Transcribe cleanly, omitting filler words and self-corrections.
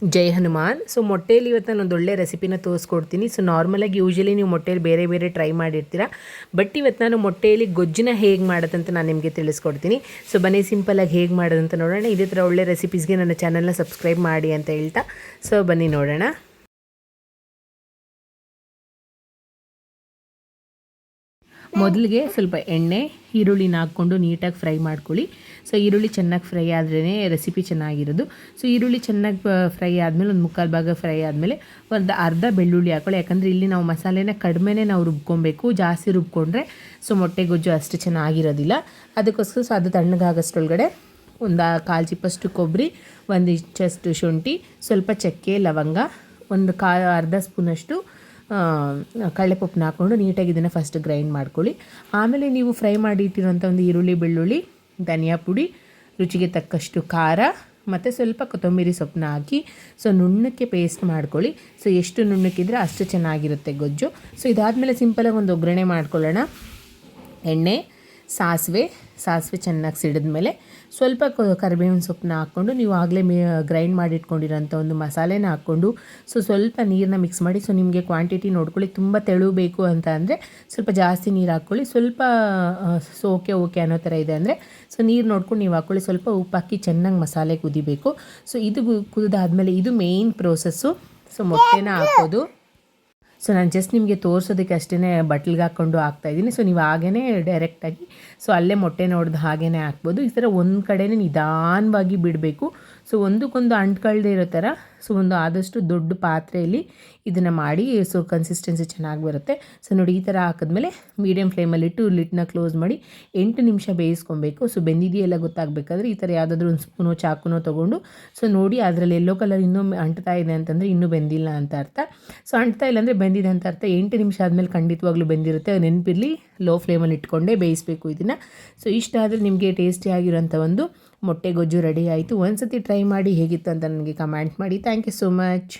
ಜೈ Hanuman. So ಮೊಟ್ಟೆಯಲ್ಲಿ ಇವತ್ತು ನಾನು ಒಂದು ಒಳ್ಳೆ ರೆಸಿಪಿನ ತೋರಿಸ್ಕೊಡ್ತೀನಿ. ಸೊ ನಾರ್ಮಲಾಗಿ ಯೂಶ್ವಲಿ ನೀವು ಮೊಟ್ಟೆಯಲ್ಲಿ ಬೇರೆ ಬೇರೆ ಟ್ರೈ ಮಾಡಿರ್ತೀರ, ಬಟ್ ಇವತ್ತು ನಾನು ಮೊಟ್ಟೆಯಲ್ಲಿ ಗೊಜ್ಜನ್ನ ಹೇಗೆ ಮಾಡೋದಂತ ನಾನು ನಿಮಗೆ ತಿಳಿಸ್ಕೊಡ್ತೀನಿ. ಸೊ ಬನ್ನಿ ಸಿಂಪಲಾಗಿ ಹೇಗೆ ಮಾಡೋದಂತ ನೋಡೋಣ. ಇದೇ ಥರ ಒಳ್ಳೆ ರೆಸಿಪೀಸ್ಗೆ ನನ್ನ ಚಾನಲ್ನ ಸಬ್ಸ್ಕ್ರೈಬ್ ಮಾಡಿ ಅಂತ ಹೇಳ್ತಾ, ಸೊ ಬನ್ನಿ ನೋಡೋಣ. ಮೊದಲಿಗೆ ಸ್ವಲ್ಪ ಎಣ್ಣೆ, ಈರುಳ್ಳಿನ ಹಾಕ್ಕೊಂಡು ನೀಟಾಗಿ ಫ್ರೈ ಮಾಡ್ಕೊಳ್ಳಿ. ಸೊ ಈರುಳ್ಳಿ ಚೆನ್ನಾಗಿ ಫ್ರೈ ಆದ್ರೇ ರೆಸಿಪಿ ಚೆನ್ನಾಗಿರೋದು. ಸೊ ಈರುಳ್ಳಿ ಚೆನ್ನಾಗಿ ಫ್ರೈ ಆದಮೇಲೆ ಒಂದು ಮುಕ್ಕಾಲು ಭಾಗ ಫ್ರೈ ಆದಮೇಲೆ ಒಂದು ಅರ್ಧ ಬೆಳ್ಳುಳ್ಳಿ ಹಾಕೊಳ್ಳಿ. ಯಾಕಂದರೆ ಇಲ್ಲಿ ನಾವು ಮಸಾಲೆನ ಕಡಿಮೆನೇ ನಾವು ರುಬ್ಕೊಬೇಕು, ಜಾಸ್ತಿ ರುಬ್ಕೊಂಡ್ರೆ ಸೊ ಮೊಟ್ಟೆ ಗೊಜ್ಜು ಅಷ್ಟು ಚೆನ್ನಾಗಿರೋದಿಲ್ಲ. ಅದಕ್ಕೋಸ್ಕರ ಸೊ ಅದು ತಣ್ಣಗಾಗೋಷ್ಟರೊಳಗಡೆ ಒಂದು ಕಾಲು ಚಿಪ್ಪಷ್ಟು ಕೊಬ್ಬರಿ, ಒಂದು ಇಂಚಷ್ಟು ಶುಂಠಿ, ಸ್ವಲ್ಪ ಚಕ್ಕೆ ಲವಂಗ, ಒಂದು ಅರ್ಧ ಸ್ಪೂನಷ್ಟು ಕಡಲೆಪಪ್ಪನ್ನ ಹಾಕ್ಕೊಂಡು ನೀಟಾಗಿ ಇದನ್ನು ಫಸ್ಟ್ ಗ್ರೈಂಡ್ ಮಾಡ್ಕೊಳ್ಳಿ. ಆಮೇಲೆ ನೀವು ಫ್ರೈ ಮಾಡಿ ಇಟ್ಟಿರೋಂಥ ಒಂದು ಈರುಳ್ಳಿ, ಬೆಳ್ಳುಳ್ಳಿ, ಧನಿಯಾ ಪುಡಿ, ರುಚಿಗೆ ತಕ್ಕಷ್ಟು ಖಾರ ಮತ್ತು ಸ್ವಲ್ಪ ಕೊತ್ತಂಬರಿ ಸೊಪ್ಪನ್ನ ಹಾಕಿ ಸೊ ನುಣ್ಣಕ್ಕೆ ಪೇಸ್ಟ್ ಮಾಡ್ಕೊಳ್ಳಿ. ಸೊ ಎಷ್ಟು ನುಣ್ಣಕ್ಕಿದ್ರೆ ಅಷ್ಟು ಚೆನ್ನಾಗಿರುತ್ತೆ ಗೊಜ್ಜು. ಸೊ ಇದಾದಮೇಲೆ ಸಿಂಪಲಾಗಿ ಒಂದು ಒಗ್ಗರಣೆ ಮಾಡ್ಕೊಳ್ಳೋಣ. ಎಣ್ಣೆ, ಸಾಸಿವೆ ಚೆನ್ನಾಗಿ ಸಿಡಿದ್ಮೇಲೆ ಸ್ವಲ್ಪ ಕರಿಬೇವಿನ ಸೊಪ್ಪನ್ನ ಹಾಕ್ಕೊಂಡು ನೀವು ಆಗಲೇ ಗ್ರೈಂಡ್ ಮಾಡಿಟ್ಕೊಂಡಿರೋಂಥ ಒಂದು ಮಸಾಲೆನ ಹಾಕ್ಕೊಂಡು ಸೊ ಸ್ವಲ್ಪ ನೀರನ್ನ ಮಿಕ್ಸ್ ಮಾಡಿ. ಸೊ ನಿಮಗೆ ಕ್ವಾಂಟಿಟಿ ನೋಡ್ಕೊಳ್ಳಿ, ತುಂಬ ತೆಳು ಬೇಕು ಅಂತ ಅಂದರೆ ಸ್ವಲ್ಪ ಜಾಸ್ತಿ ನೀರು ಹಾಕ್ಕೊಳ್ಳಿ. ಸ್ವಲ್ಪ ಓಕೆ ಅನ್ನೋ ಥರ ಇದೆ ಅಂದರೆ ಸೊ ನೀರು ನೋಡ್ಕೊಂಡು ನೀವು ಹಾಕ್ಕೊಳ್ಳಿ. ಸ್ವಲ್ಪ ಉಪ್ಪು ಹಾಕಿ ಚೆನ್ನಾಗಿ ಮಸಾಲೆ ಕುದಿಬೇಕು. ಸೊ ಇದು ಕುದಿದಾದ್ಮೇಲೆ ಇದು ಮೇಯ್ನ್ ಪ್ರೋಸೆಸ್ಸು. ಸೊ ಮೊಟ್ಟೆನ ಹಾಕೋದು. ಸೊ ನಾನು ಜಸ್ಟ್ ನಿಮಗೆ ತೋರಿಸೋದಕ್ಕೆ ಅಷ್ಟೇ ಬಟ್ಲಿಗೆ ಹಾಕ್ಕೊಂಡು ಹಾಕ್ತಾಯಿದ್ದೀನಿ. ಸೊ ನೀವು ಹಾಗೇ ಡೈರೆಕ್ಟಾಗಿ ಸೊ ಅಲ್ಲೇ ಮೊಟ್ಟೆನ ಹೊಡೆದು ಹಾಗೇ ಹಾಕ್ಬೋದು. ಈ ಥರ ಒಂದು ಕಡೆನೇ ನಿಧಾನವಾಗಿ ಬಿಡಬೇಕು. ಸೊ ಒಂದಕ್ಕೊಂದು ಅಂಟ್ಕೊಳ್ದೇ ಇರೋ ಥರ ಸೊ ಒಂದು ಆದಷ್ಟು ದೊಡ್ಡ ಪಾತ್ರೆಯಲ್ಲಿ ಇದನ್ನು ಮಾಡಿ ಸೊ ಕನ್ಸಿಸ್ಟೆನ್ಸಿ ಚೆನ್ನಾಗಿ ಬರುತ್ತೆ. ಸೊ ನೋಡಿ ಈ ಥರ ಹಾಕಿದ್ಮೇಲೆ ಮೀಡಿಯಮ್ ಫ್ಲೇಮಲ್ಲಿಟ್ಟು ಲಿಡ್ನ ಕ್ಲೋಸ್ ಮಾಡಿ 8 ನಿಮಿಷ ಬೇಯಿಸ್ಕೊಬೇಕು. ಸೊ ಬೆಂದಿದೆಯೆಲ್ಲ ಗೊತ್ತಾಗಬೇಕಾದ್ರೆ ಈ ಥರ ಯಾವುದಾದ್ರೂ ಒಂದು ಸ್ಪೂನೋ ಚಾಕುನೋ ತೊಗೊಂಡು ಸೊ ನೋಡಿ ಅದರಲ್ಲಿ ಯೆಲ್ಲೋ ಕಲರ್ ಇನ್ನೂ ಅಂಟ್ತಾ ಇದೆ ಅಂತಂದರೆ ಇನ್ನೂ ಬೆಂದಿಲ್ಲ ಅಂತ ಅರ್ಥ. ಸೊ ಅಂಟ್ತಾ ಇಲ್ಲ ಅಂದರೆ ಬೆಂದಿದೆ ಅಂತ ಅರ್ಥ. 8 ನಿಮಿಷ ಆದಮೇಲೆ ಖಂಡಿತವಾಗ್ಲೂ ಬೆಂದಿರುತ್ತೆ. ನೆನಪಿರಲಿ, ಲೋ ಫ್ಲೇಮಲ್ಲಿ ಇಟ್ಕೊಂಡೇ ಬೇಯಿಸಬೇಕು ಇದನ್ನು. ಸೊ ಇಷ್ಟ ಆದರೆ ನಿಮಗೆ ಟೇಸ್ಟಿಯಾಗಿರೋಂಥ ಒಂದು ಮೊಟ್ಟೆ ಗೊಜ್ಜು ರೆಡಿ ಆಯಿತು. ಒಂದು ಸತಿ ಟ್ರೈ ಮಾಡಿ ಹೇಗಿತ್ತು ಅಂತ ನನಗೆ ಕಮೆಂಟ್ ಮಾಡಿ. Thank you so much.